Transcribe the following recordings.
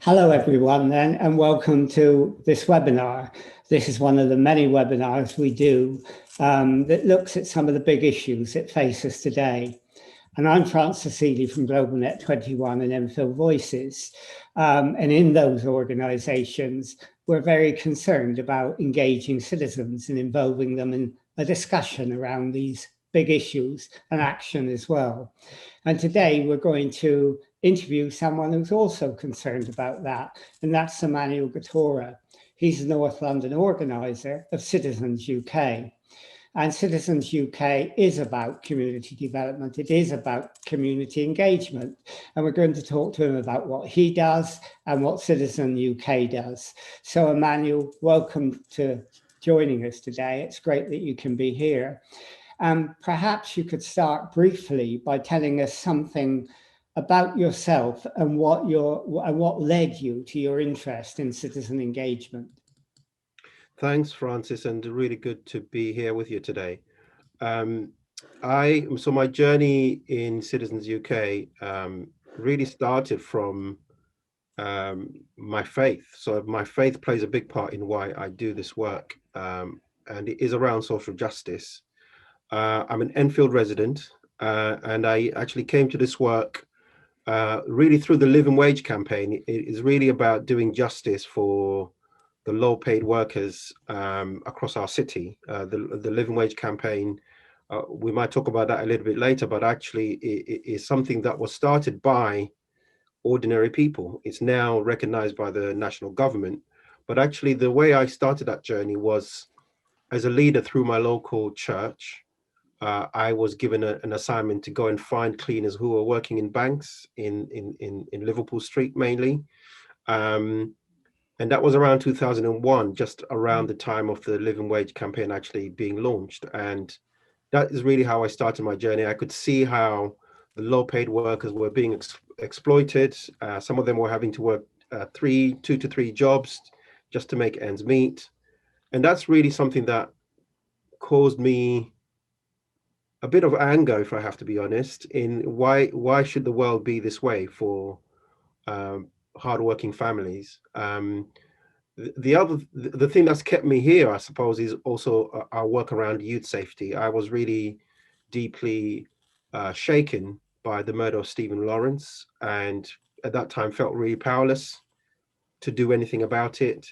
Hello everyone then, and welcome to this webinar. This is one of the many webinars we do that looks at some of the big issues that face us today. And I'm Francis Seeley from GlobalNet 21 and MPhil Voices. And in those organisations, we're very concerned about engaging citizens and involving them in a discussion around these big issues and action as well. And today we're going to interview someone who's also concerned about that, and that's Emmanuel Gotora. He's the North London Organiser of Citizens UK. And Citizens UK is about community development. It is about community engagement. And we're going to talk to him about what he does and what Citizens UK does. So Emmanuel, welcome to joining us today. It's great that you can be here. Perhaps you could start briefly by telling us something about yourself and what led you to your interest in citizen engagement. Thanks, Francis, and really good to be here with you today. So my journey in Citizens UK really started from my faith. So my faith plays a big part in why I do this work, and it is around social justice. I'm an Enfield resident, and I actually came to this work really through the living wage campaign. It is really about doing justice for the low-paid workers across our city. The living wage campaign, we might talk about that a little bit later, but actually it is something that was started by ordinary people. It's now recognized by the national government. But actually the way I started that journey was as a leader through my local church. I was given an assignment to go and find cleaners who were working in banks in Liverpool Street mainly. And that was around 2001, just around the time of the living wage campaign actually being launched. And that is really how I started my journey. I could see how the low paid workers were being exploited. Some of them were having to work 2 to 3 jobs just to make ends meet. And that's really something that caused me a bit of anger, if I have to be honest, in why should the world be this way for hardworking families. The thing that's kept me here, I suppose, is also our work around youth safety. I was really deeply shaken by the murder of Stephen Lawrence, and at that time felt really powerless to do anything about it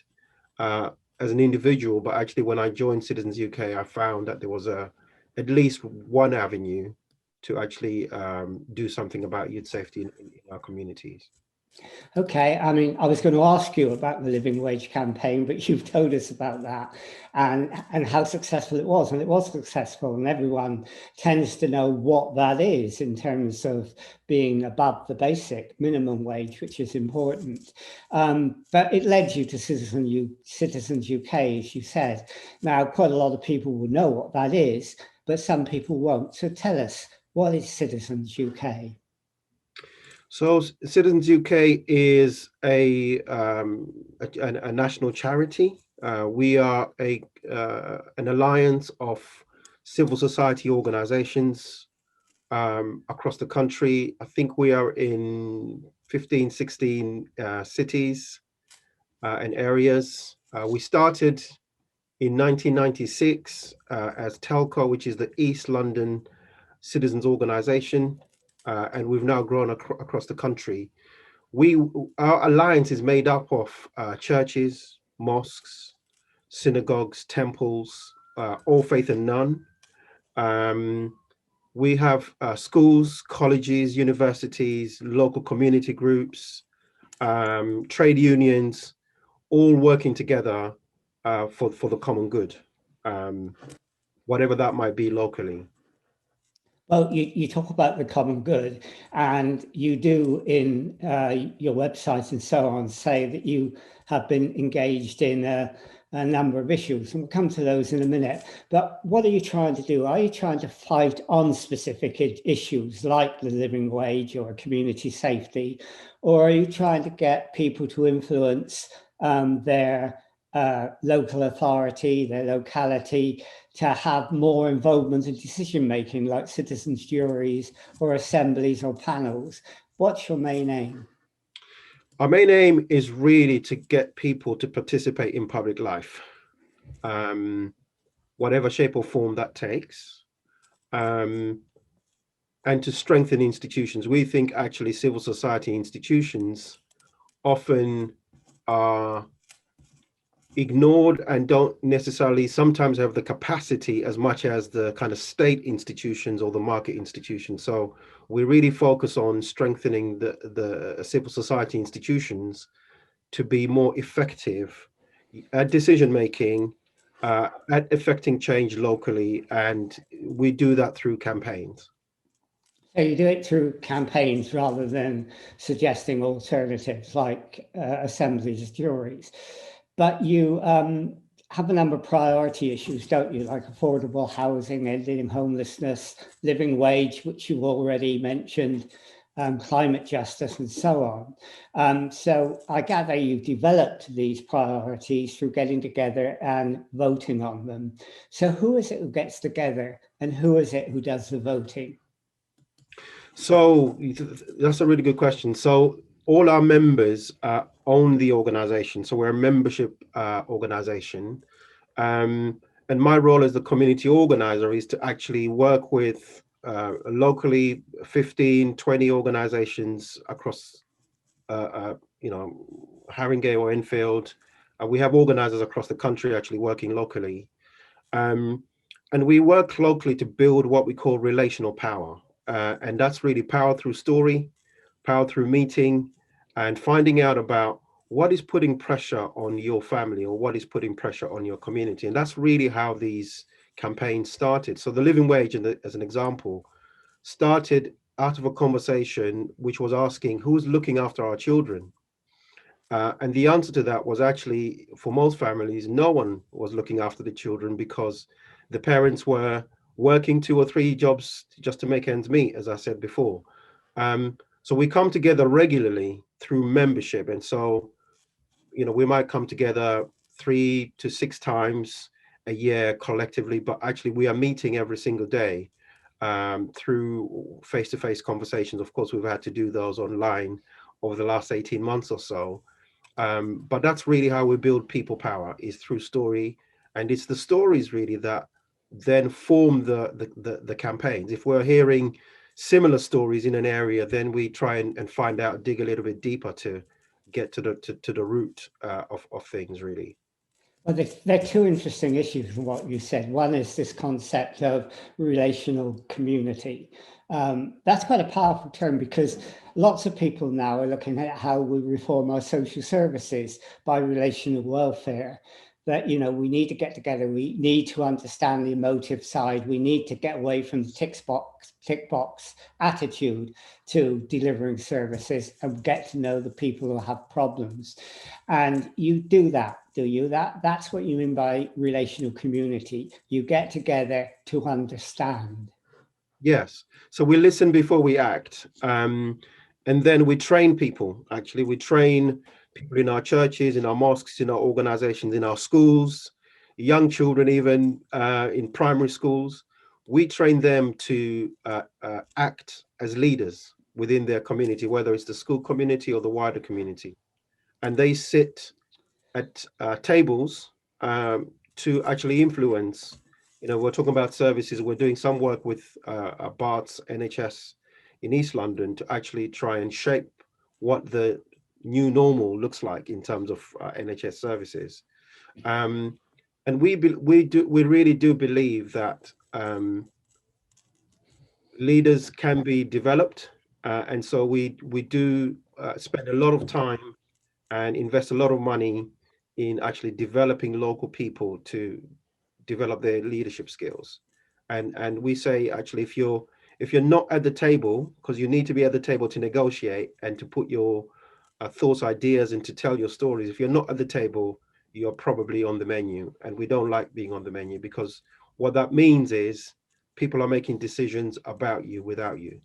as an individual. But actually, when I joined Citizens UK, I found that there was at least one avenue to actually do something about youth safety in our communities. Okay, I mean, I was going to ask you about the living wage campaign, but you've told us about that and how successful it was. And it was successful, and everyone tends to know what that is in terms of being above the basic minimum wage, which is important. But it led you to Citizens UK, as you said. Now, quite a lot of people will know what that is, but some people won't. So tell us, what is Citizens UK? So Citizens UK is a national charity. We are an alliance of civil society organizations across the country. I think we are in 15, 16 cities and areas. We started in 1996 as TELCO, which is the East London Citizens Organisation. And we've now grown across the country. Our alliance is made up of churches, mosques, synagogues, temples, all faith and none. We have schools, colleges, universities, local community groups, trade unions, all working together for the common good, whatever that might be locally. Well, you talk about the common good, and you do in your website and so on say that you have been engaged in a number of issues, and we'll come to those in a minute. But what are you trying to do? Are you trying to fight on specific issues like the living wage or community safety, or are you trying to get people to influence their local authority, their locality, to have more involvement in decision making, like citizens' juries or assemblies or panels? What's your main aim? Our main aim is really to get people to participate in public life, whatever shape or form that takes, and to strengthen institutions. We think actually civil society institutions often are ignored and don't necessarily sometimes have the capacity as much as the kind of state institutions or the market institutions. So we really focus on strengthening the civil society institutions to be more effective at decision making, at affecting change locally, and we do that through campaigns. So you do it through campaigns rather than suggesting alternatives like assemblies, juries. But you have a number of priority issues, don't you? Like affordable housing, ending homelessness, living wage, which you already mentioned, climate justice, and so on. So I gather you've developed these priorities through getting together and voting on them. So who is it who gets together and who is it who does the voting? So that's a really good question. So all our members own the organization. So we're a membership organization. And my role as the community organizer is to actually work with locally 15, 20 organizations across, Haringey or Enfield. We have organizers across the country actually working locally. Um, and we work locally to build what we call relational power. And that's really power through story, power through meeting, and finding out about what is putting pressure on your family or what is putting pressure on your community. And that's really how these campaigns started. So the living wage, as an example, started out of a conversation which was asking who's looking after our children. And the answer to that was actually, for most families, no one was looking after the children because the parents were working 2 or 3 jobs just to make ends meet, as I said before. So we come together regularly through membership. And so, we might come together 3 to 6 times a year collectively, but actually we are meeting every single day through face-to-face conversations. Of course, we've had to do those online over the last 18 months or so. But that's really how we build people power, is through story. And it's the stories really that then form the campaigns. If we're hearing similar stories in an area, then we try and find out, dig a little bit deeper to get to the root of things really. Well, there are two interesting issues from what you said. One is this concept of relational community. That's quite a powerful term because lots of people now are looking at how we reform our social services by relational welfare. That, we need to get together, we need to understand the emotive side, we need to get away from the tick box attitude to delivering services and get to know the people who have problems. And you do that, do you? That's what you mean by relational community. You get together to understand. Yes. So we listen before we act. And then we train people. Actually, we train people in our churches, in our mosques, in our organizations, in our schools, young children, even in primary schools. We train them to act as leaders within their community, whether it's the school community or the wider community. And they sit at tables to actually influence. We're talking about services. We're doing some work with Bart's NHS in East London to actually try and shape what the new normal looks like in terms of NHS services. And we really do believe that leaders can be developed, and so we do spend a lot of time and invest a lot of money in actually developing local people to develop their leadership skills. And we say, actually, if you're not at the table, because you need to be at the table to negotiate and to put your thoughts, ideas, and to tell your stories. If you're not at the table, you're probably on the menu, and we don't like being on the menu, because what that means is people are making decisions about you without you.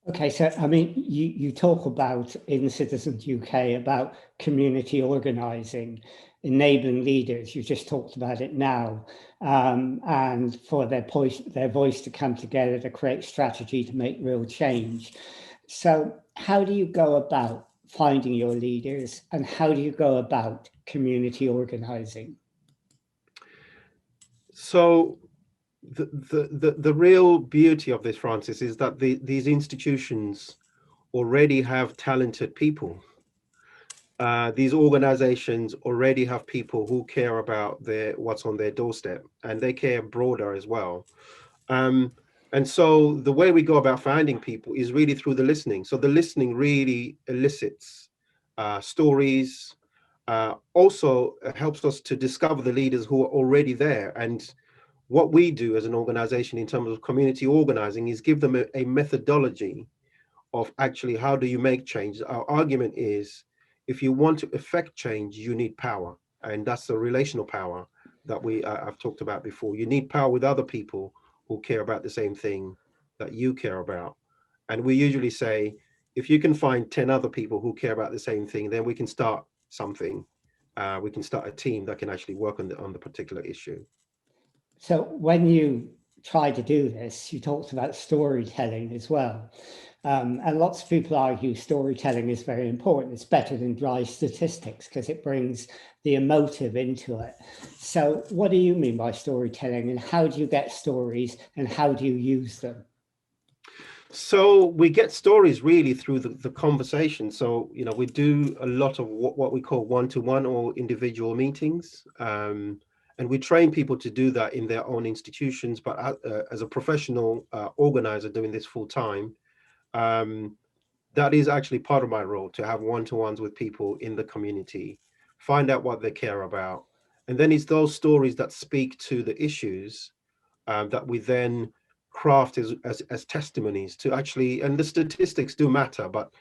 Okay, so I mean, you talk about in Citizens UK about community organising, enabling leaders. You just talked about it now, and for their voice to come together to create strategy to make real change. So, how do you go about finding your leaders, and how do you go about community organising? So the real beauty of this, Francis, is that these institutions already have talented people. These organizations already have people who care about what's on their doorstep, and they care broader as well. Um, and so the way we go about finding people is really through the listening. So the listening really elicits stories, also helps us to discover the leaders who are already there. And what we do as an organization in terms of community organizing is give them a methodology of actually how do you make change. Our argument is, if you want to effect change, you need power. And that's the relational power that I've talked about before. You need power with other people who care about the same thing that you care about. And we usually say, if you can find 10 other people who care about the same thing, then we can start something. We can start a team that can actually work on the particular issue. So when you try to do this, you talked about storytelling as well. And lots of people argue storytelling is very important. It's better than dry statistics because it brings the emotive into it. So what do you mean by storytelling, and how do you get stories, and how do you use them? So we get stories really through the conversation. So, we do a lot of what we call one-to-one or individual meetings. And we train people to do that in their own institutions. But as a professional organizer doing this full time, that is actually part of my role, to have one-to-ones with people in the community, find out what they care about. And then it's those stories that speak to the issues that we then craft as testimonies to actually, and the statistics do matter, but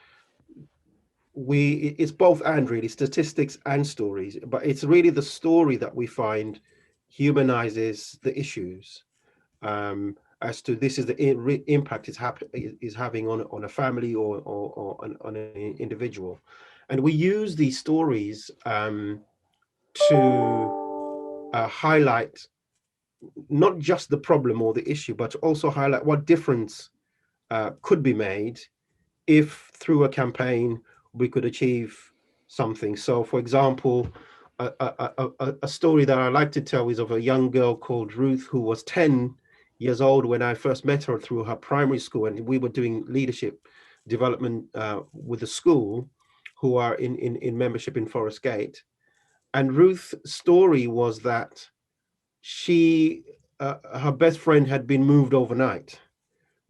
it's both and really, statistics and stories, but it's really the story that we find humanizes the issues. As to this is the impact is having on a family or on an individual. And we use these stories to highlight not just the problem or the issue, but to also highlight what difference could be made if through a campaign we could achieve something. So for example, a story that I like to tell is of a young girl called Ruth, who was 10 years old when I first met her through her primary school, and we were doing leadership development with the school, who are in membership in Forest Gate. And Ruth's story was that her best friend had been moved overnight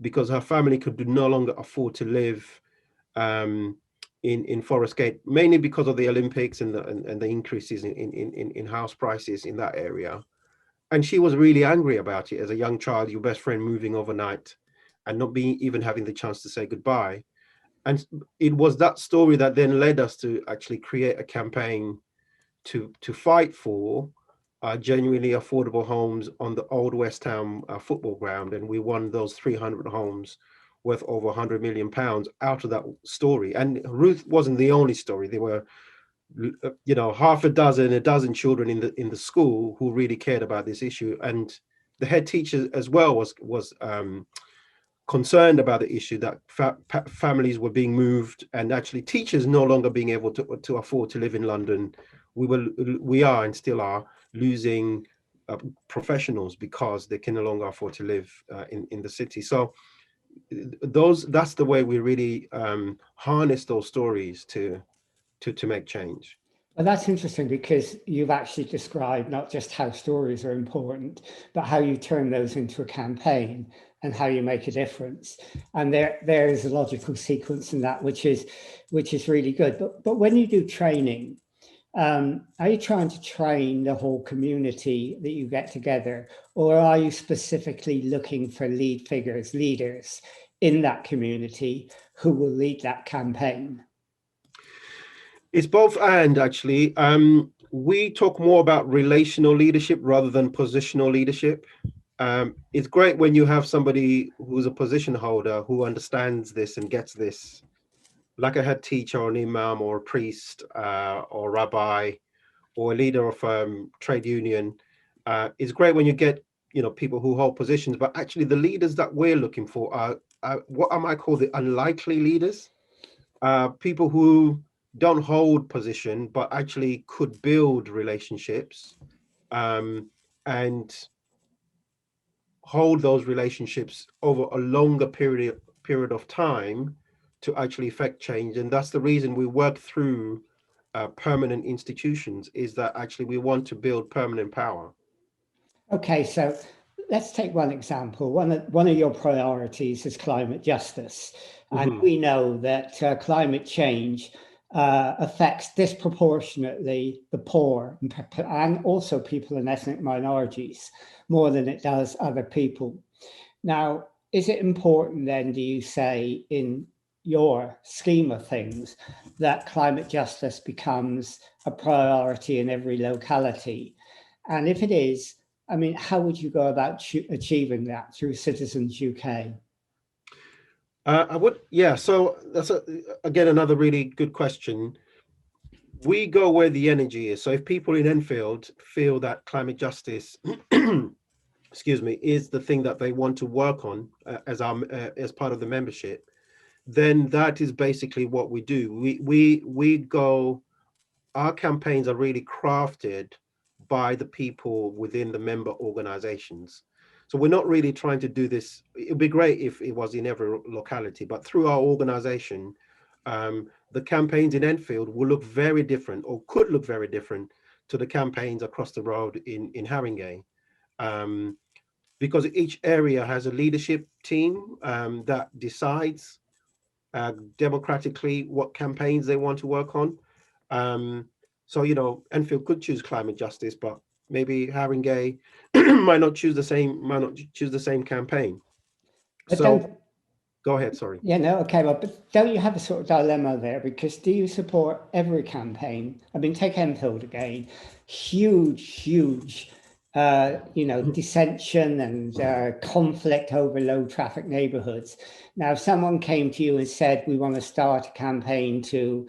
because her family could no longer afford to live in Forest Gate, mainly because of the Olympics and the increases in house prices in that area. And she was really angry about it. As a young child, your best friend moving overnight and not even having the chance to say goodbye. And it was that story that then led us to actually create a campaign to fight for genuinely affordable homes on the old West Ham football ground. And we won those 300 homes worth over £100 million out of that story. And Ruth wasn't the only story. There were half a dozen children in the school who really cared about this issue. And the head teacher as well was concerned about the issue that families were being moved, and actually teachers no longer being able to afford to live in London. We are and still are losing professionals because they can no longer afford to live in the city. So that's the way we really harness those stories to make change. Well, that's interesting, because you've actually described not just how stories are important, but how you turn those into a campaign and how you make a difference. And there is a logical sequence in that, which is really good. But when you do training, are you trying to train the whole community that you get together, or are you specifically looking for leaders in that community who will lead that campaign? It's both and, actually. We talk more about relational leadership rather than positional leadership. It's great when you have somebody who's a position holder who understands this and gets this, like a head teacher or an imam or a priest or rabbi or a leader of trade union. It's great when you get people who hold positions, but actually the leaders that we're looking for are what I might call the unlikely leaders, people who don't hold position, but actually could build relationships, and hold those relationships over a longer period of time to actually affect change. And that's the reason we work through permanent institutions, is that actually we want to build permanent power. Okay, so let's take one example. One of your priorities is climate justice. And we know that climate change affects disproportionately the poor and also people in ethnic minorities more than it does other people. Now, is it important then, do you say, in your scheme of things, that climate justice becomes a priority in every locality? And if it is, I mean, how would you go about achieving that through Citizens UK? I would, yeah. So that's again another really good question. We go where the energy is. So if people in Enfield feel that climate justice, excuse me, is the thing that they want to work on as part of the membership, then that is basically what we do. We go. Our campaigns are really crafted by the people within the member organizations. So we're not really trying to do this. It'd be great if it was in every locality, but through our organization, the campaigns in Enfield will look very different, or could look very different, to the campaigns across the road in Haringey. Because each area has a leadership team that decides democratically what campaigns they want to work on. So, Enfield could choose climate justice, but maybe Haringey might not choose the same campaign. But So go ahead, sorry. Yeah, no, okay, well, but don't you have a sort of dilemma there? Because do you support every campaign? I mean, take Enfield again, huge, dissension and conflict over low traffic neighborhoods. Now, if someone came to you and said, we want to start a campaign to,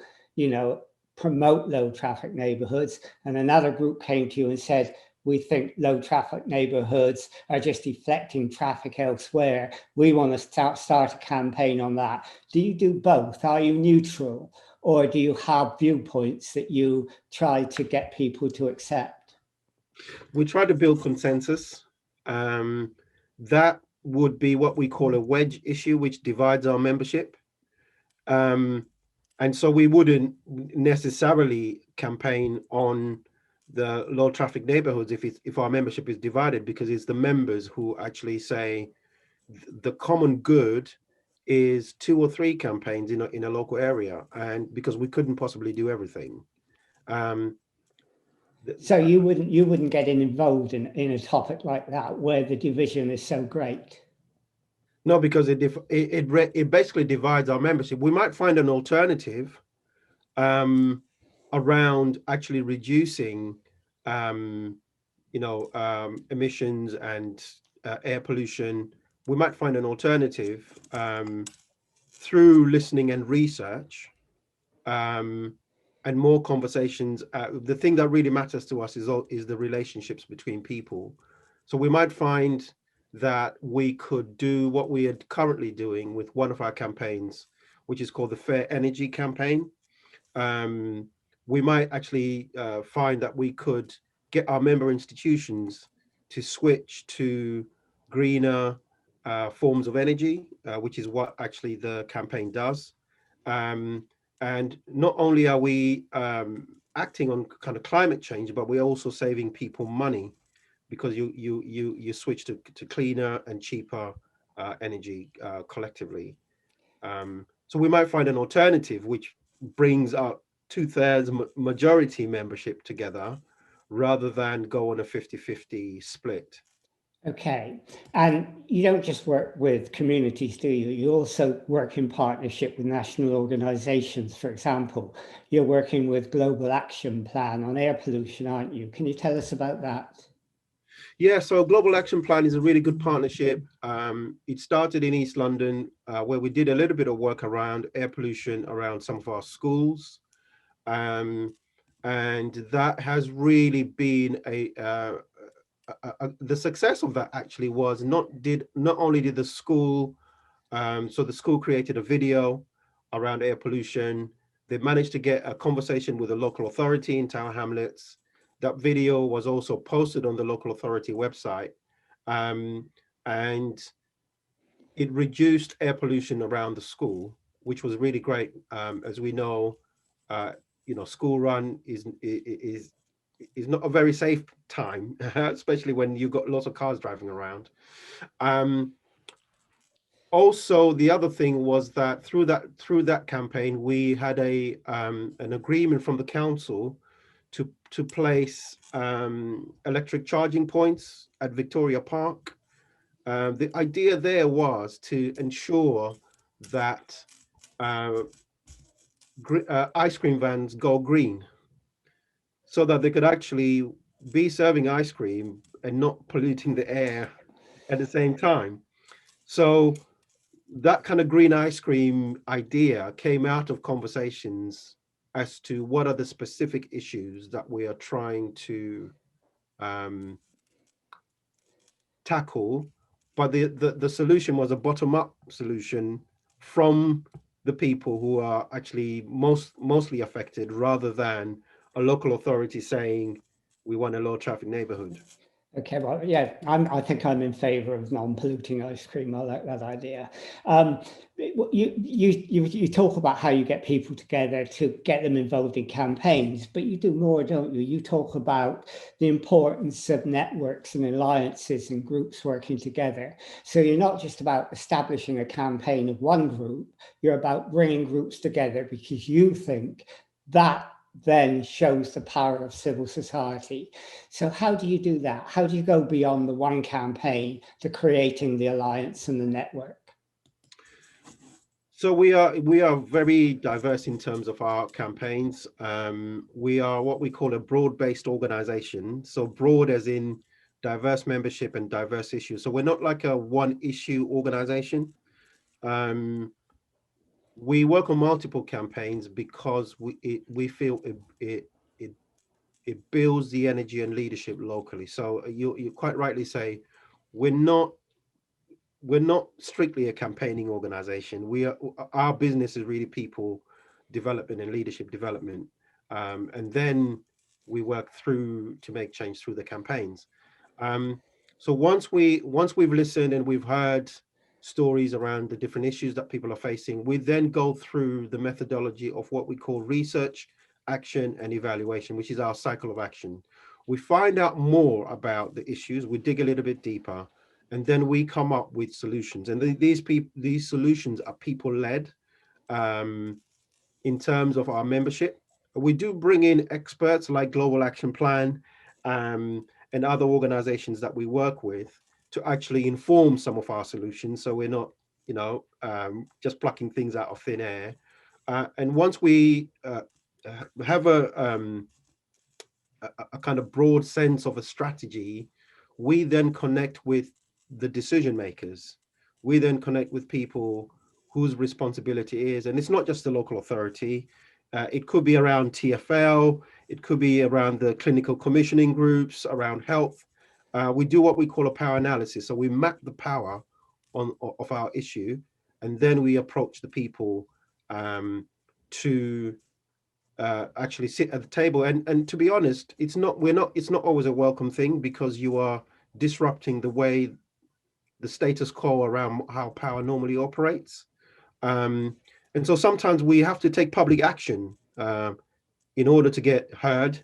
promote low traffic neighborhoods, and another group came to you and said, we think low traffic neighborhoods are just deflecting traffic elsewhere, we want to start a campaign on that. Do you do both? Are you neutral? Or do you have viewpoints that you try to get people to accept? We try to build consensus. That would be what we call a wedge issue, which divides our membership. And so we wouldn't necessarily campaign on the low traffic neighborhoods if our membership is divided, because it's the members who actually say the common good is 2 or 3 campaigns in a local area, and because we couldn't possibly do everything. So you wouldn't get involved in a topic like that where the division is so great? No, because it basically divides our membership. We might find an alternative around actually reducing emissions and air pollution. We might find an alternative through listening and research, and more conversations. The thing that really matters to us is the relationships between people. So we might find that we could do what we are currently doing with one of our campaigns, which is called the Fair Energy Campaign. We might actually find that we could get our member institutions to switch to greener forms of energy, which is what actually the campaign does. And not only are we acting on kind of climate change, but we're also saving people money, because you switch to cleaner and cheaper energy collectively. So we might find an alternative which brings our 2/3 majority membership together, rather than go on a 50-50 split. Okay, and you don't just work with communities, do you? You also work in partnership with national organisations. For example, you're working with Global Action Plan on air pollution, aren't you? Can you tell us about that? Yeah, so Global Action Plan is a really good partnership. It started in East London, where we did a little bit of work around air pollution around some of our schools. And that has really been the success of that actually was not only did the school, so the school created a video around air pollution. They managed to get a conversation with a local authority in Tower Hamlets. That video was also posted on the local authority website. And it reduced air pollution around the school, which was really great. As we know, school run is not a very safe time, especially when you've got lots of cars driving around. Also, the other thing was that through that campaign, we had an agreement from the council to place electric charging points at Victoria Park. The idea there was to ensure that ice cream vans go green, so that they could actually be serving ice cream and not polluting the air at the same time. So that kind of green ice cream idea came out of conversations as to what are the specific issues that we are trying to tackle. But the solution was a bottom-up solution from the people who are actually mostly affected, rather than a local authority saying we want a low traffic neighborhood. Okay, well, yeah, I think I'm in favour of non-polluting ice cream. I like that idea. You talk about how you get people together to get them involved in campaigns, but you do more, don't you? You talk about the importance of networks and alliances and groups working together. So you're not just about establishing a campaign of one group, you're about bringing groups together because you think that then shows the power of civil society. So how do you do that? How do you go beyond the one campaign to creating the alliance and the network? So we are very diverse in terms of our campaigns. We are what we call a broad-based organization. So broad as in diverse membership and diverse issues. So we're not like a one-issue organization. We work on multiple campaigns because we feel it builds the energy and leadership locally. So you quite rightly say we're not strictly a campaigning organization. Our business is really people development and leadership development, and then we work through to make change through the campaigns. So once we've listened and we've heard stories around the different issues that people are facing, we then go through the methodology of what we call research, action, and evaluation, which is our cycle of action. We find out more about the issues, we dig a little bit deeper, and then we come up with solutions. And these solutions are people-led. In terms of our membership, we do bring in experts like Global Action Plan and other organizations that we work with to actually inform some of our solutions, so we're not just plucking things out of thin air. And once we have a kind of broad sense of a strategy, we then connect with the decision makers. We then connect with people whose responsibility is, and it's not just the local authority. It could be around TfL, it could be around the clinical commissioning groups, around health. We do what we call a power analysis. So we map the power of our issue, and then we approach the people to actually sit at the table. And to be honest, it's not always a welcome thing, because you are disrupting the way the status quo around how power normally operates. And so sometimes we have to take public action in order to get heard,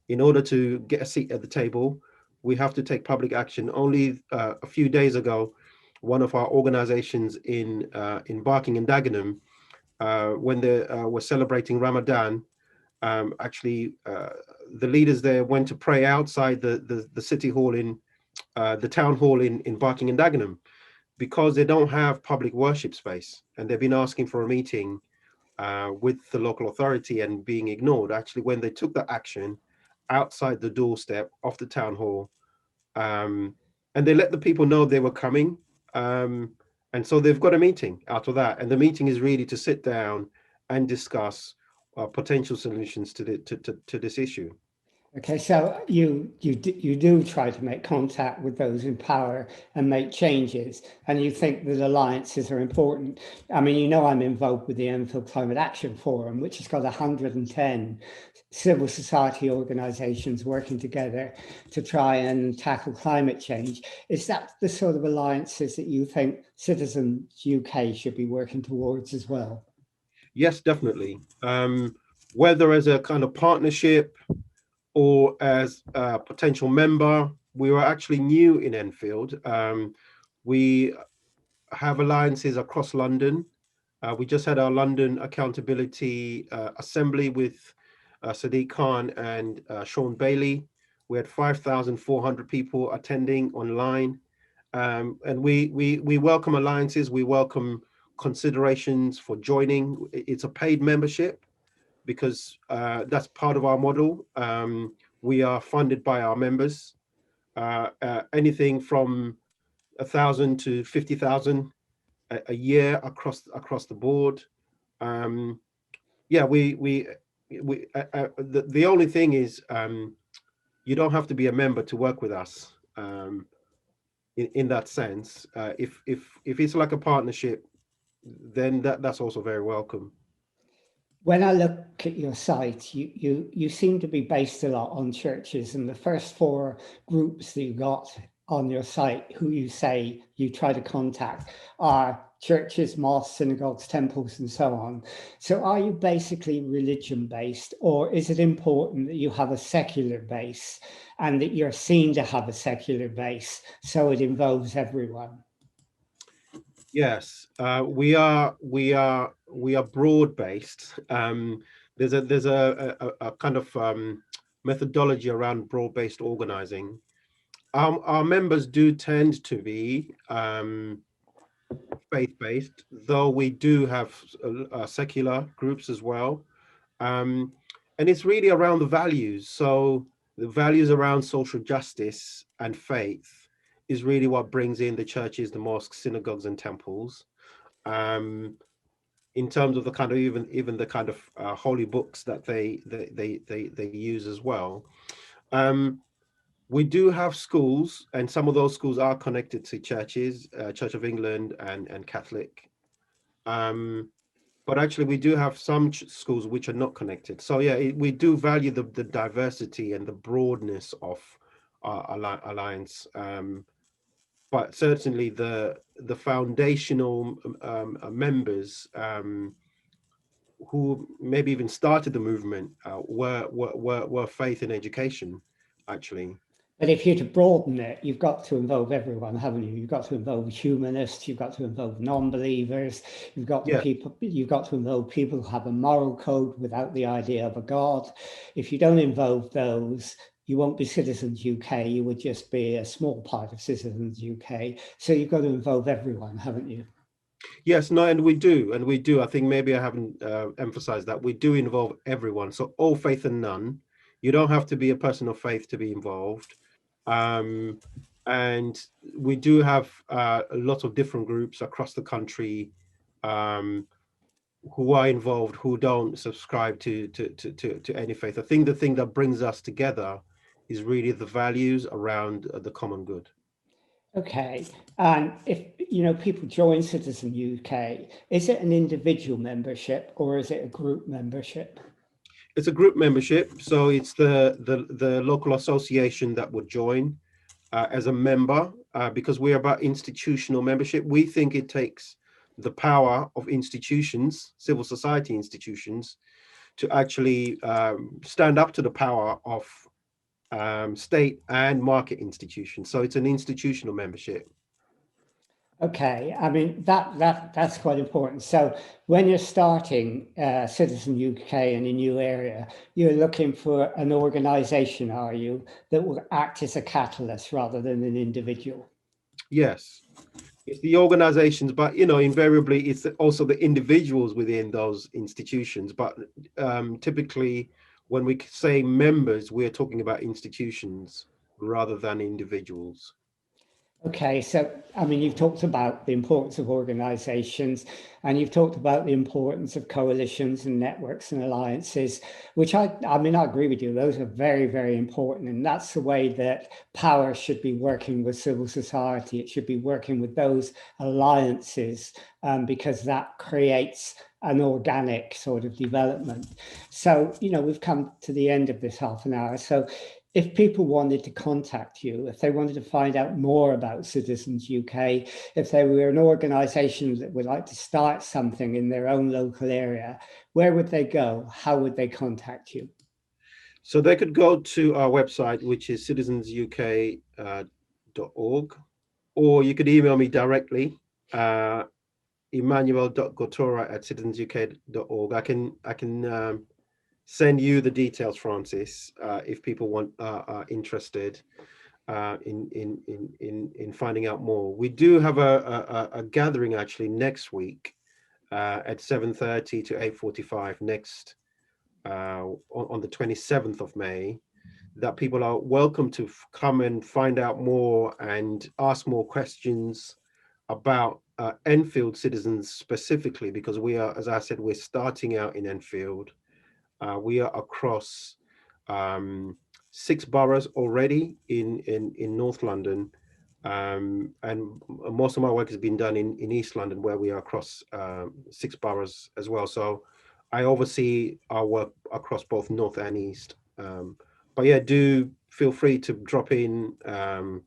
in order to get a seat at the table. We have to take public action. Only a few days ago, one of our organizations in Barking and Dagenham, when they were celebrating Ramadan, actually the leaders there went to pray outside the city hall in the town hall in Barking and Dagenham, because they don't have public worship space, and they've been asking for a meeting with the local authority and being ignored. Actually, when they took that action outside the doorstep of the town hall, and they let the people know they were coming, and so they've got a meeting out of that, and the meeting is really to sit down and discuss potential solutions to this issue. Okay, so you do try to make contact with those in power and make changes, and you think that alliances are important. I mean, you know, I'm involved with the Enfield Climate Action Forum, which has got 110 civil society organisations working together to try and tackle climate change. Is that the sort of alliances that you think Citizens UK should be working towards as well? Yes, definitely. Whether as a kind of partnership or as a potential member, we were actually new in Enfield. We have alliances across London. We just had our London Accountability Assembly with Sadiq Khan and Sean Bailey. We had 5,400 people attending online. And we welcome alliances, we welcome considerations for joining. It's a paid membership because that's part of our model. We are funded by our members, anything from 1,000 to 50,000 a year across the board. Yeah, the only thing is you don't have to be a member to work with us. In that sense, if it's like a partnership, then that's also very welcome. When I look at your site, you seem to be based a lot on churches, and the first four groups that you got on your site, who you say you try to contact, are churches, mosques, synagogues, temples, and so on. So are you basically religion based, or is it important that you have a secular base and that you're seen to have a secular base so it involves everyone? Yes, we are broad based. There's a kind of methodology around broad based organizing. Our members do tend to be faith based, though we do have secular groups as well. Um, and it's really around the values. So the values around social justice and faith is really what brings in the churches, the mosques, synagogues, and temples. Um, in terms of the kind of even the kind of holy books that they use as well. Um, we do have schools, and some of those schools are connected to churches, Church of England and Catholic. Um, but actually, we do have some schools which are not connected. So yeah, we do value the diversity and the broadness of our alliance. But certainly the foundational members who maybe even started the movement were faith in education, actually. But if you're to broaden it, you've got to involve everyone, haven't you? You've got to involve humanists, you've got to involve non-believers, Yeah. you've got to involve people who have a moral code without the idea of a God. If you don't involve those, you won't be Citizens UK, you would just be a small part of Citizens UK. So you've got to involve everyone, haven't you? Yes, no, and we do. I think maybe I haven't emphasized that we do involve everyone. So all faith and none. You don't have to be a person of faith to be involved. Um, and we do have a lot of different groups across the country um, who are involved, who don't subscribe to any faith. I think the thing that brings us together is really the values around the common good. Okay, and if people join Citizen UK, is it an individual membership or is it a group membership? It's a group membership, so it's the local association that would join as a member because we're about institutional membership. We think it takes the power of institutions, civil society institutions, to actually stand up to the power of state and market institutions. So it's an institutional membership. Okay, I mean that's quite important. So when you're starting Citizen UK in a new area, you're looking for an organisation, are you, that will act as a catalyst rather than an individual? Yes, it's the organizations, but invariably it's also the individuals within those institutions. But typically, when we say members, we're talking about institutions rather than individuals. Okay, so I mean, you've talked about the importance of organisations, and you've talked about the importance of coalitions and networks and alliances, which I mean, I agree with you. Those are very, very important, and that's the way that power should be working with civil society. It should be working with those alliances, because that creates an organic sort of development. So, you know, we've come to the end of this half an hour. So if people wanted to contact you, if they wanted to find out more about Citizens UK, if they were an organisation that would like to start something in their own local area, where would they go? How would they contact you? So they could go to our website, which is citizensuk.org, or you could email me directly, Emmanuel.gotora@citizensuk.org. I can send you the details, Francis, if people are interested in finding out more. We do have a gathering actually next week at 7:30 to 8:45 next on the 27th of May. That people are welcome to come and find out more and ask more questions about Enfield citizens specifically, because we are, as I said, we're starting out in Enfield. We are across 6 boroughs already in North London, and most of my work has been done in East London, where we are across 6 boroughs as well. So I oversee our work across both North and East. But yeah, do feel free to drop in on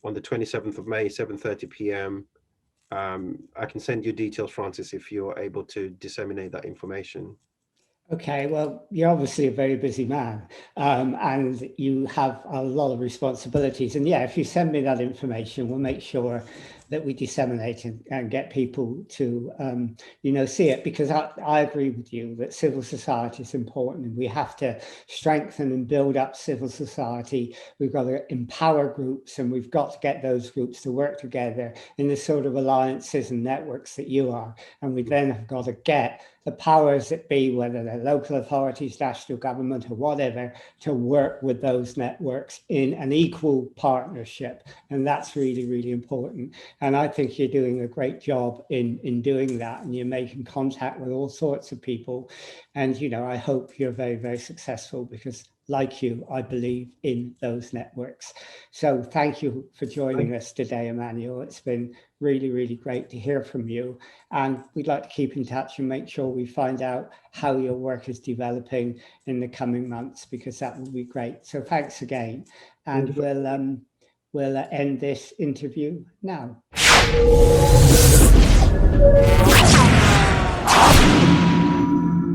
the 27th of May, 7:30 p.m. I can send you details, Francis, if you're able to disseminate that information. Okay, well, you're obviously a very busy man, and you have a lot of responsibilities. And yeah, if you send me that information, we'll make sure that we disseminate and get people to, you know, see it, because I agree with you that civil society is important, and we have to strengthen and build up civil society. We've got to empower groups, and we've got to get those groups to work together in the sort of alliances and networks that you are. And we then have got to get the powers that be, whether they're local authorities, national government, or whatever, to work with those networks in an equal partnership. And that's really, really important. And I think you're doing a great job in doing that, and you're making contact with all sorts of people. And, you know, I hope you're very, very successful, because like you, I believe in those networks. So thank you for joining us today, Emmanuel. It's been really, really great to hear from you. And we'd like to keep in touch and make sure we find out how your work is developing in the coming months, because that will be great. So thanks again. And we'll end this interview now.